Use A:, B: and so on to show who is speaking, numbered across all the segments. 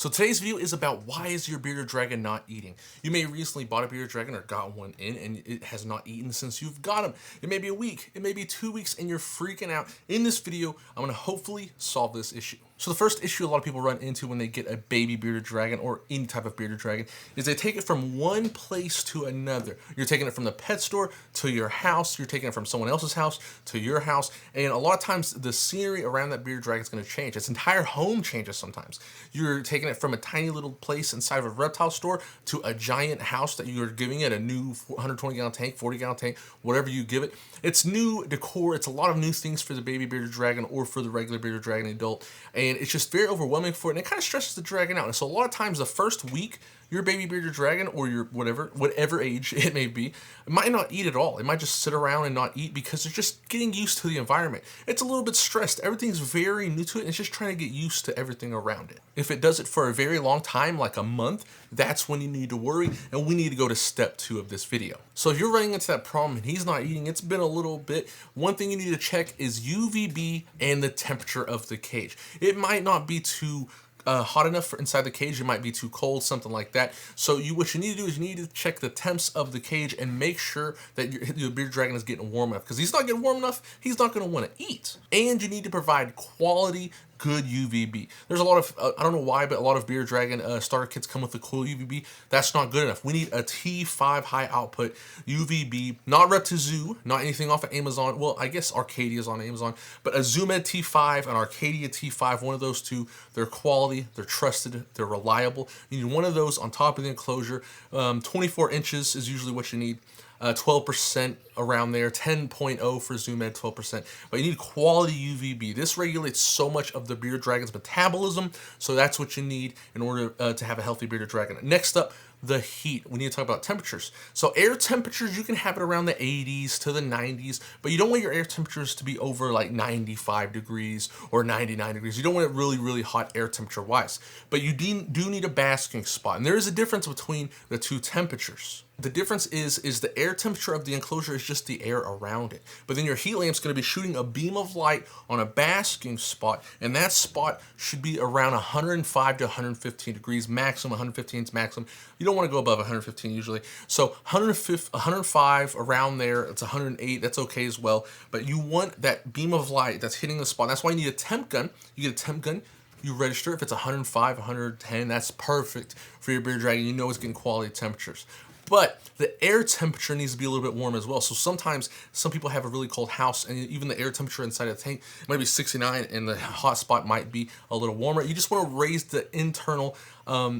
A: So today's video is about why is your bearded dragon not eating? You may have recently bought a bearded dragon or got one in and it has not eaten since you've got him. It may be a week, it may be 2 weeks and you're freaking out. In this video, I'm gonna hopefully solve this issue. So the first issue a lot of people run into when they get a baby bearded dragon or any type of bearded dragon is they take it from one place to another. You're taking it from the pet store to your house, you're taking it from someone else's house to your house, and a lot of times the scenery around that bearded dragon is going to change. Its entire home changes sometimes. You're taking it from a tiny little place inside of a reptile store to a giant house that you're giving it a new 120-gallon tank, 40-gallon tank, whatever you give it. It's new decor, it's a lot of new things for the baby bearded dragon or for the regular bearded dragon adult, and it's just very overwhelming for it, and it kind of stresses the dragon out. And so a lot of times the first week, your baby bearded dragon or your whatever age it may be, it might not eat at all. It might just sit around and not eat because they're just getting used to the environment. It's a little bit stressed. Everything's very new to it, and it's just trying to get used to everything around it. If it does it for a very long time, like a month, that's when you need to worry, and we need to go to step 2 of this video. So if you're running into that problem and he's not eating, it's been a little bit, one thing you need to check is UVB and the temperature of the cage. It might not be too hot enough for inside the cage, it might be too cold, something like that. So what you need to do is you need to check the temps of the cage and make sure that your bearded dragon is getting warm enough, because he's not getting warm enough, he's not going to want to eat. And you need to provide quality good UVB. There's a lot of, I don't know why, but a lot of bearded dragon starter kits come with a cool UVB. That's not good enough. We need a T5 high output UVB, not Reptizoo, not anything off of Amazon. Well, I guess Arcadia's on Amazon, but a ZooMed T5 and Arcadia T5, one of those two, they're quality, they're trusted, they're reliable. You need one of those on top of the enclosure. 24 inches is usually what you need. 12% around there, 10.0 for ZooMed, 12%. But you need quality UVB. This regulates so much of the bearded dragon's metabolism, so that's what you need in order to have a healthy bearded dragon. Next up, the heat. We need to talk about temperatures. So air temperatures, you can have it around the 80s to the 90s, but you don't want your air temperatures to be over like 95 degrees or 99 degrees. You don't want it really, really hot air temperature wise, but you do need a basking spot. And there is a difference between the two temperatures. The difference is the air temperature of the enclosure is just the air around it. But then your heat lamp's going to be shooting a beam of light on a basking spot, and that spot should be around 105 to 115 degrees maximum. 115 is maximum. You don't want to go above 115 usually. So 105 around there, it's 108, that's okay as well. But you want that beam of light that's hitting the spot. That's why you need a temp gun. You get a temp gun, you register. If it's 105, 110, that's perfect for your bearded dragon. You know it's getting quality temperatures. But the air temperature needs to be a little bit warm as well. So sometimes some people have a really cold house, and even the air temperature inside of the tank might be 69 and the hot spot might be a little warmer. You just want to raise the internal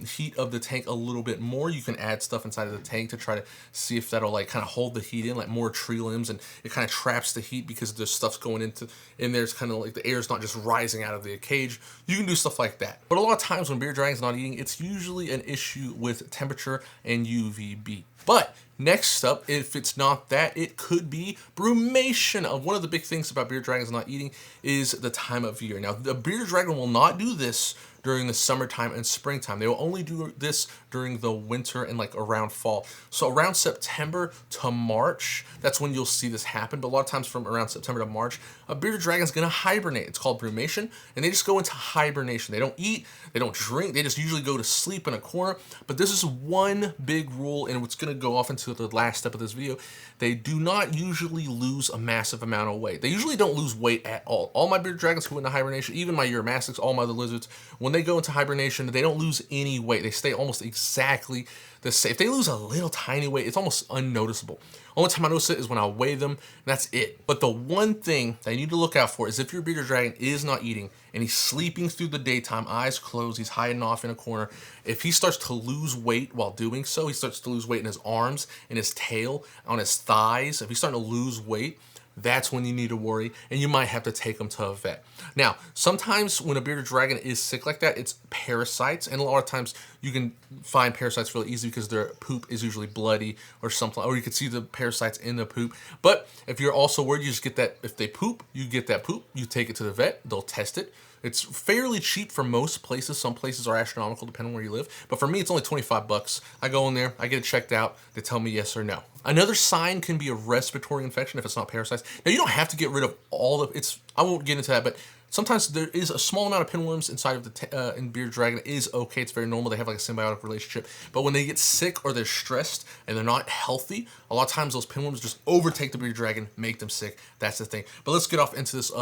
A: heat of the tank a little bit more. You can add stuff inside of the tank to try to see if that'll like kind of hold the heat in, like more tree limbs, and it kind of traps the heat because there's stuff's going in there. It's kind of like the air is not just rising out of the cage. You can do stuff like that. But a lot of times when bearded dragon's not eating, it's usually an issue with temperature and UVB. But next up, if it's not that, it could be brumation. One of the big things about bearded dragons not eating is the time of year. Now, the bearded dragon will not do this during the summertime and springtime. They will only do this during the winter and like around fall. So around September to March, that's when you'll see this happen. But a lot of times from around September to March, a bearded dragon is going to hibernate. It's called brumation, and they just go into hibernation. They don't eat, they don't drink, they just usually go to sleep in a corner. But this is one big rule, and what's going to go off into the last step of this video. They do not usually lose a massive amount of weight. They usually don't lose weight at all. All my bearded dragons who went into hibernation, even my Uromastyx, all my other lizards, when they go into hibernation, they don't lose any weight. They stay almost exactly the same. If they lose a little tiny weight, it's almost unnoticeable. Only time I notice it is when I weigh them, and that's it. But the one thing that you need to look out for is if your bearded dragon is not eating and he's sleeping through the daytime, eyes closed, he's hiding off in a corner. If he starts to lose weight while doing so, he starts to lose weight in his arms, in his tail, on his thighs. If he's starting to lose weight, that's when you need to worry, and you might have to take them to a vet. Now, sometimes when a bearded dragon is sick like that, it's parasites, and a lot of times you can find parasites really easy because their poop is usually bloody or something, or you can see the parasites in the poop. But if you're also worried, you just get that, if they poop, you get that poop, you take it to the vet, they'll test it. It's fairly cheap for most places. Some places are astronomical depending on where you live. But for me, it's only 25 bucks. I go in there, I get it checked out. They tell me yes or no. Another sign can be a respiratory infection if it's not parasites. Now, you don't have to get rid of all of it's. I won't get into that, but Sometimes there is a small amount of pinworms inside of the in bearded dragon. It is okay. It's very normal. They have like a symbiotic relationship. But when they get sick or they're stressed and they're not healthy, a lot of times those pinworms just overtake the bearded dragon, make them sick. That's the thing. But let's get off into this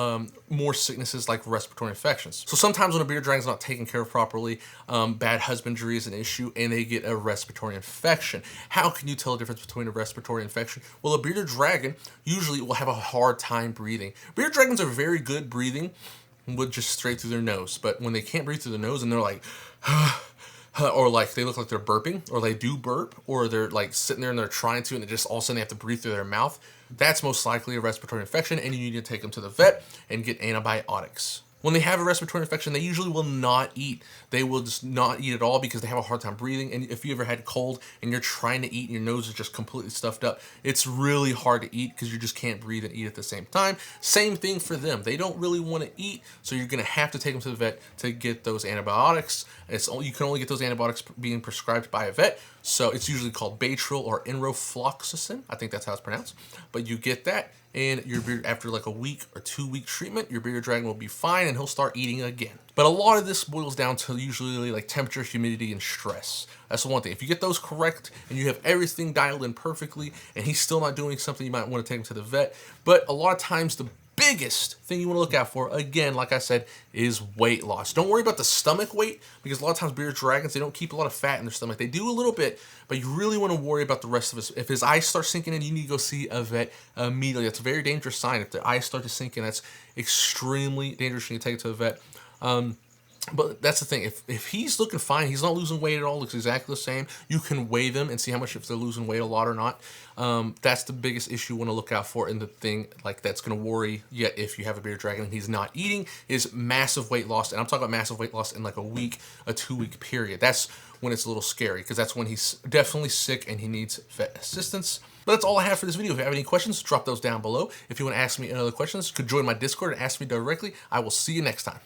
A: more sicknesses like respiratory infections. So sometimes when a bearded dragon is not taken care of properly, bad husbandry is an issue, and they get a respiratory infection. How can you tell the difference between a respiratory infection? Well, a bearded dragon usually will have a hard time breathing. Bearded dragons are very good breathing with just straight through their nose, but when they can't breathe through the nose and they're like or like they look like they're burping, or they do burp, or they're like sitting there and they're trying to and they just all of a sudden they have to breathe through their mouth, that's most likely a respiratory infection, and you need to take them to the vet and get antibiotics. When they have a respiratory infection, they usually will not eat. They will just not eat at all because they have a hard time breathing. And if you ever had a cold and you're trying to eat and your nose is just completely stuffed up, it's really hard to eat because you just can't breathe and eat at the same time. Same thing for them. They don't really want to eat, so you're going to have to take them to the vet to get those antibiotics. You can only get those antibiotics being prescribed by a vet, so it's usually called Baytril or enrofloxacin. I think that's how it's pronounced. But you get that, and your beard, after like a week or 2 week treatment, your bearded dragon will be fine and he'll start eating again. But a lot of this boils down to usually like temperature, humidity, and stress. That's the one thing. If you get those correct and you have everything dialed in perfectly and he's still not doing something, you might want to take him to the vet. But a lot of times the biggest thing you want to look out for, again, like I said, is weight loss. Don't worry about the stomach weight, because a lot of times bearded dragons, they don't keep a lot of fat in their stomach. They do a little bit, but you really want to worry about the rest of his. If his eyes start sinking in, you need to go see a vet immediately. That's a very dangerous sign. If the eyes start to sink in, that's extremely dangerous. You need to take it to a vet. But that's the thing. If he's looking fine, he's not losing weight at all, looks exactly the same, you can weigh them and see how much, if they're losing weight a lot or not. That's the biggest issue you want to look out for. And the thing like that's going to worry you if you have a bearded dragon and he's not eating is massive weight loss. And I'm talking about massive weight loss in like a week, a 2 week period. That's when it's a little scary, because that's when he's definitely sick and he needs vet assistance. But that's all I have for this video. If you have any questions, drop those down below. If you want to ask me any other questions, you could join my Discord and ask me directly. I will see you next time.